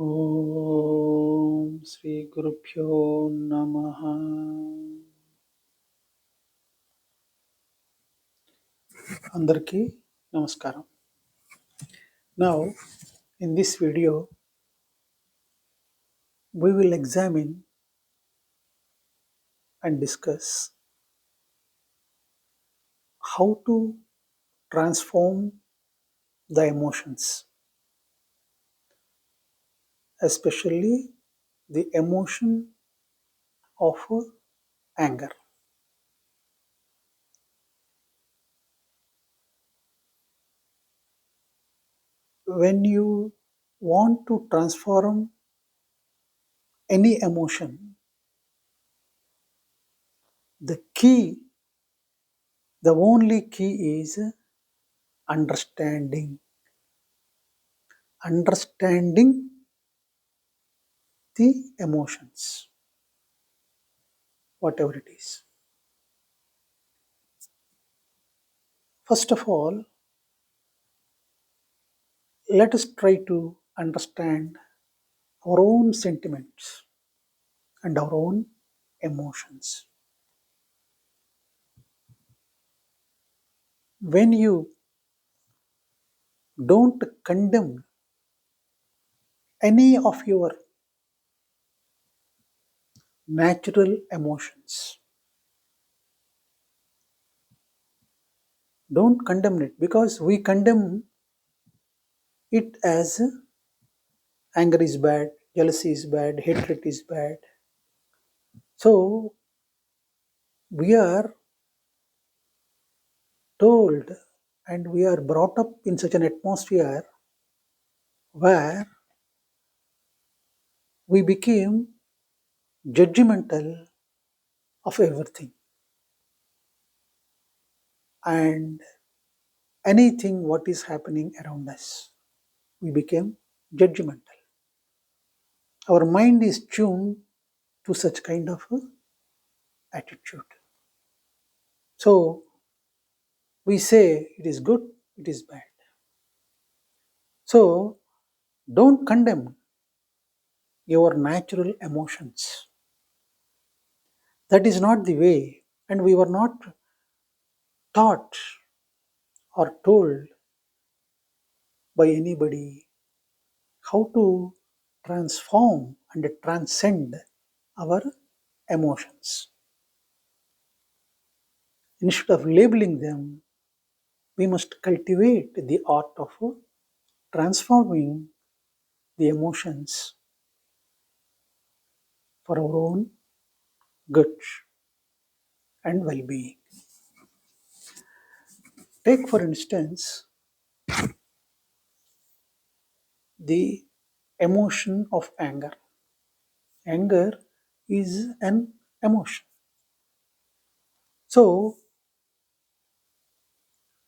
ఓం శ్రీ గురుభ్యో నమః. అందరికీ నమస్కారం. Now, in this video, we will examine and discuss how to transform the emotions, especially the emotion of anger. When you want to transform any emotion, the only key is understanding the emotions, whatever it is. First of all, let us try to understand our own sentiments and our own emotions. When you don't condemn any of your natural emotions, don't condemn it, because we condemn it as anger is bad, jealousy is bad, hatred is bad. So we are told and we are brought up in such an atmosphere where we became judgmental of everything and anything what is happening around us. We became judgmental. Our mind is tuned to such kind of attitude. So we say it is good, it is bad. So don't condemn your natural emotions. That is not the way, and we were not taught or told by anybody how to transform and transcend our emotions. Instead of labeling them, we must cultivate the art of transforming the emotions for our own good and well being. Take, for instance, the emotion of anger. Anger is an emotion. So,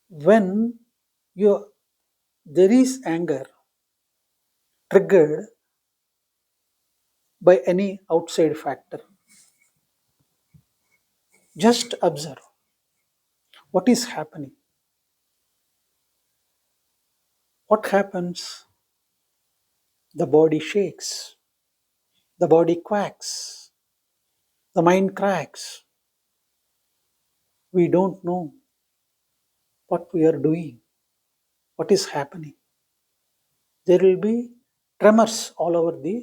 when there is anger triggered by any outside factor, just observe what is happening. What happens? The body shakes, the body quacks, the mind cracks. We don't know what we are doing, what is happening. There will be tremors all over the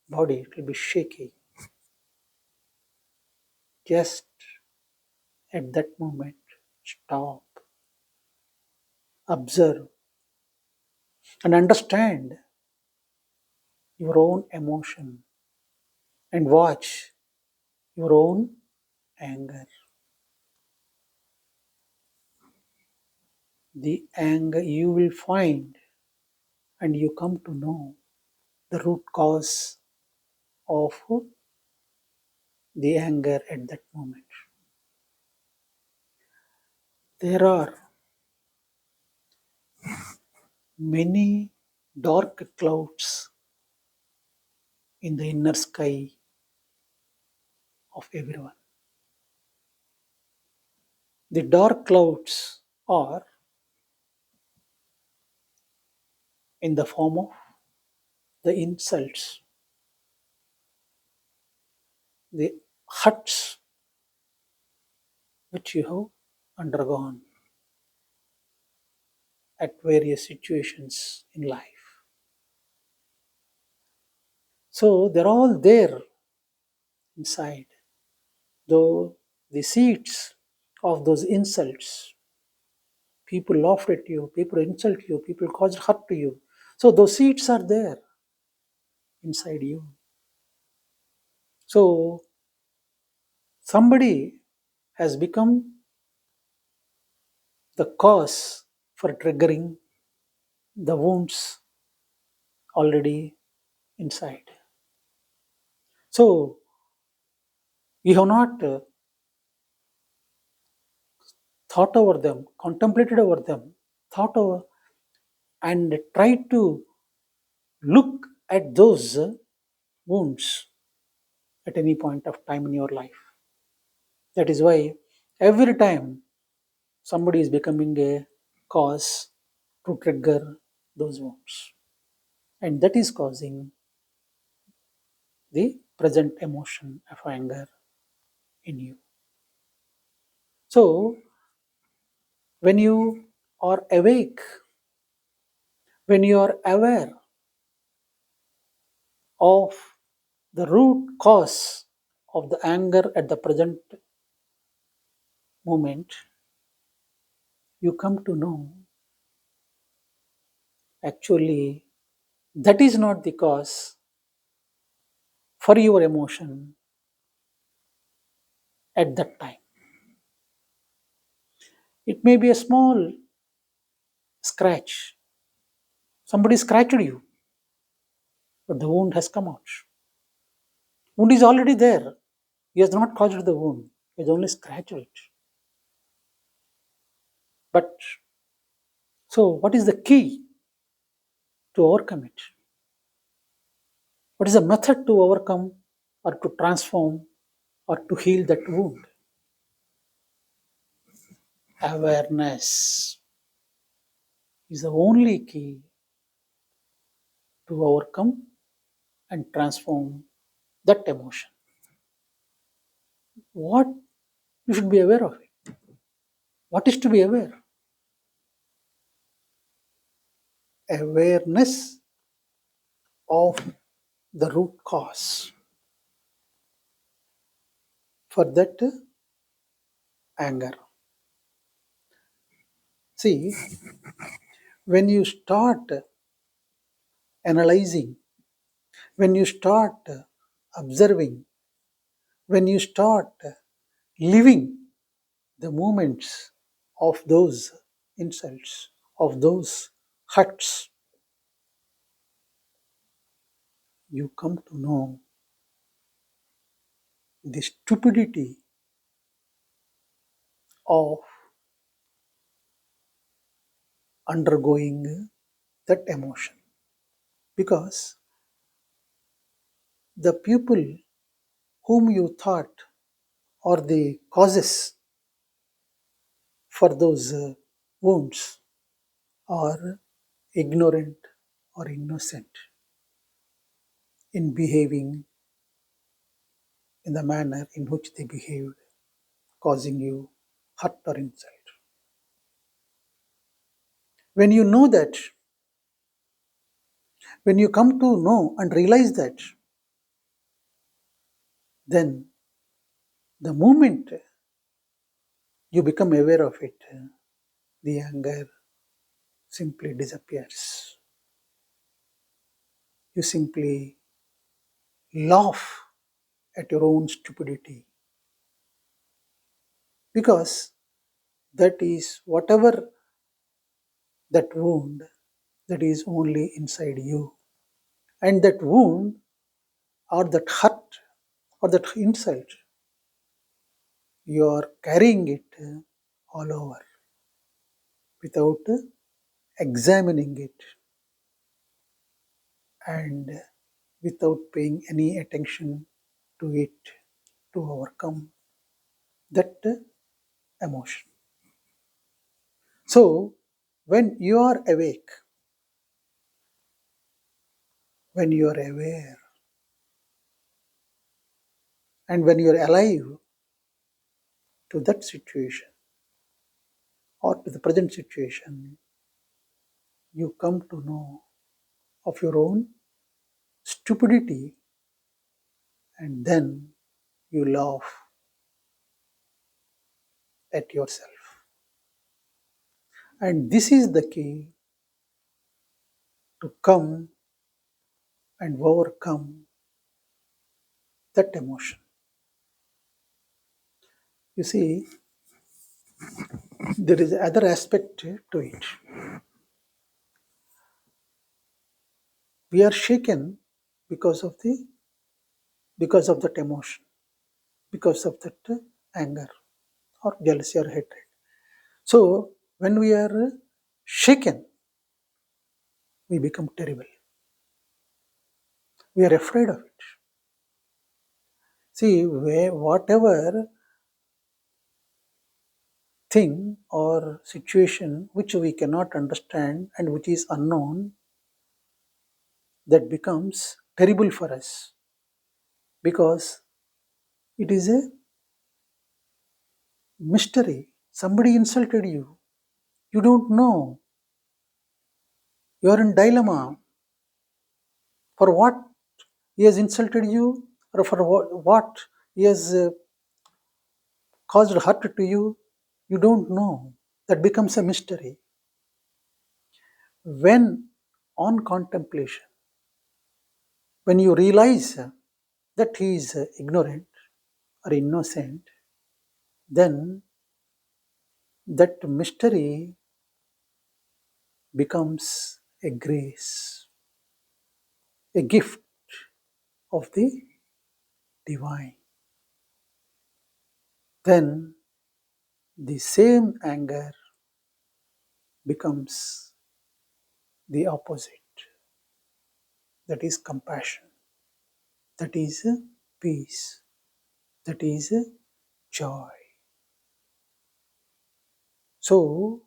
body, it will be shaky. Just at that moment, stop, observe, and understand your own emotion and watch your own anger. The anger you will find, and you come to know the root cause of the anger at that moment. There are many dark clouds in the inner sky of everyone. The dark clouds are in the form of the insults, the hurts which you have undergone at various situations in life. So they're all there inside, though the seeds of those insults, people laughed at you, people insult you, people caused hurt to you. So those seeds are there inside you. So somebody has become the cause for triggering the wounds already inside. So you have not thought over them, contemplated over them, thought over and tried to look at those wounds at any point of time in your life. That is why every time somebody is becoming a cause to trigger those wounds, and that is causing the present emotion of anger in you. So when you are awake, when you are aware of the root cause of the anger at the present moment, you come to know actually that is not the cause for your emotion at that time. It may be a small scratch. Somebody scratched you, but the wound has come out. Wound is already there. He has not caused the wound. He has only scratched it. But so what is the key to overcome it? What is the method to overcome or to transform or to heal that wound? Awareness is the only key to overcome and transform that emotion. What you should be aware of it. What is to be aware? Awareness of the root cause for that anger. See, when you start analyzing, when you start observing, when you start living the moments of those insults, of those hurts, you come to know the stupidity of undergoing that emotion. Because the people whom you thought are the causes for those wounds are ignorant or innocent in behaving in the manner in which they behaved, causing you hurt or insult. When you know that, when you come to know and realize that, then the moment you become aware of it, the anger simply disappears. You simply laugh at your own stupidity because that is whatever that wound that is only inside you. And that wound or that hurt or that insult, you are carrying it all over without examining it and without paying any attention to it to overcome that emotion. So, when you are awake, when you are aware and when you are alive to that situation or to the present situation, you come to know of your own stupidity, and then you laugh at yourself. And this is the key to come and overcome that emotion. You see, there is other aspect to it. We are shaken because of the because of that emotion, because of that anger or jealousy or hatred. So when we are shaken, we become terrible. We are afraid of it. See, whatever thing or situation which we cannot understand and which is unknown, that becomes terrible for us because it is a mystery. Somebody insulted you. You don't know. You are in dilemma. For what he has insulted you, or for what he has caused hurt to you, you don't know. That becomes a mystery. When on contemplation, when you realize that he is ignorant or innocent, then that mystery becomes a grace, a gift of the divine. Then the same anger becomes the opposite, that is compassion, that is peace, that is joy. So,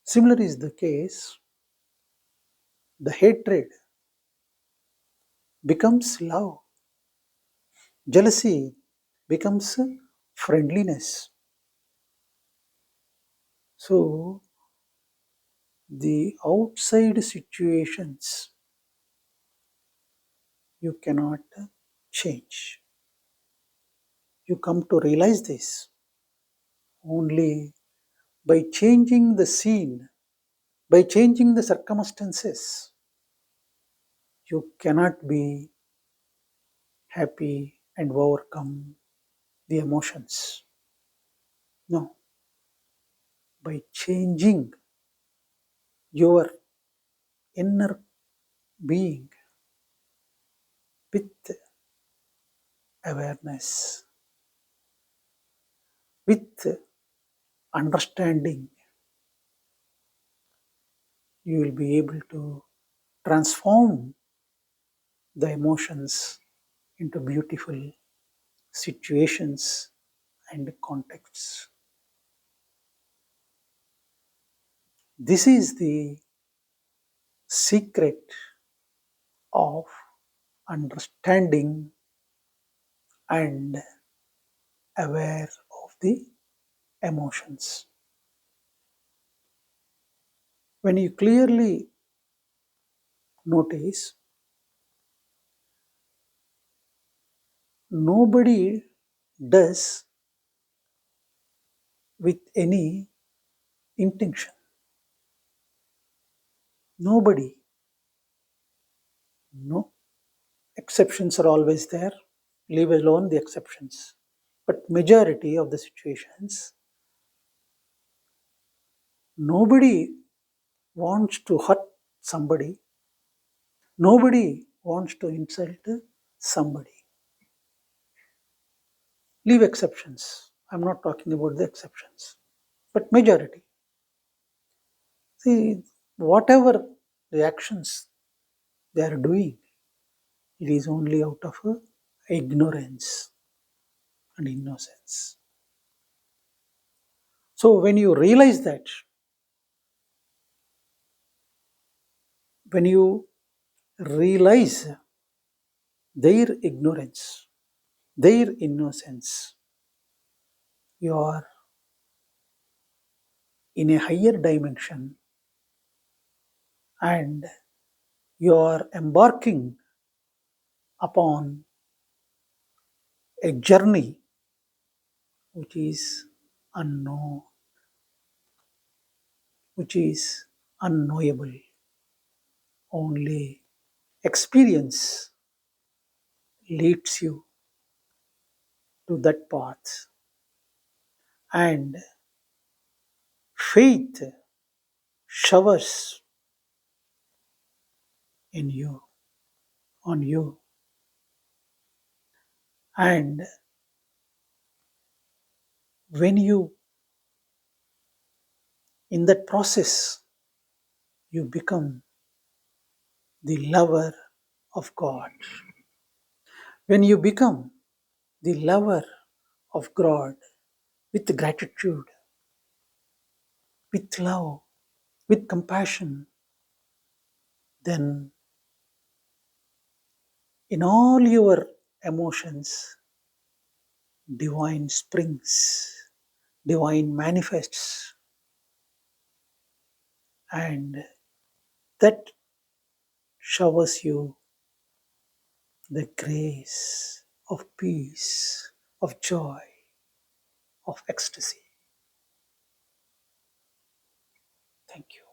similar is the case, the hatred becomes love, jealousy becomes friendliness. So, the outside situations you cannot change. You come to realize this only by changing the scene, by changing the circumstances. You cannot be happy and overcome the emotions. No, by changing your inner being with awareness, with understanding, you will be able to transform the emotions into beautiful situations and contexts. This is the secret of understanding and aware of the emotions. When you clearly notice, nobody does with any intention. Nobody. No. Exceptions are always there. Leave alone the exceptions. But majority of the situations, nobody wants to hurt somebody. Nobody wants to insult somebody. Leave exceptions. I'm not talking about the exceptions. But majority. See, whatever the actions they are doing, it is only out of ignorance and innocence. So when you realize that, when you realize their ignorance, their innocence. You are in a higher dimension and you are embarking upon a journey which is unknown, which is unknowable. Only experience leads you to that path, and faith showers in you, on you, and when you, in that process, you become the lover of God. When you become the lover of God with gratitude, with love, with compassion, then in all your emotions, divine springs, divine manifests, and that showers you the grace of peace, of joy, of ecstasy. Thank you.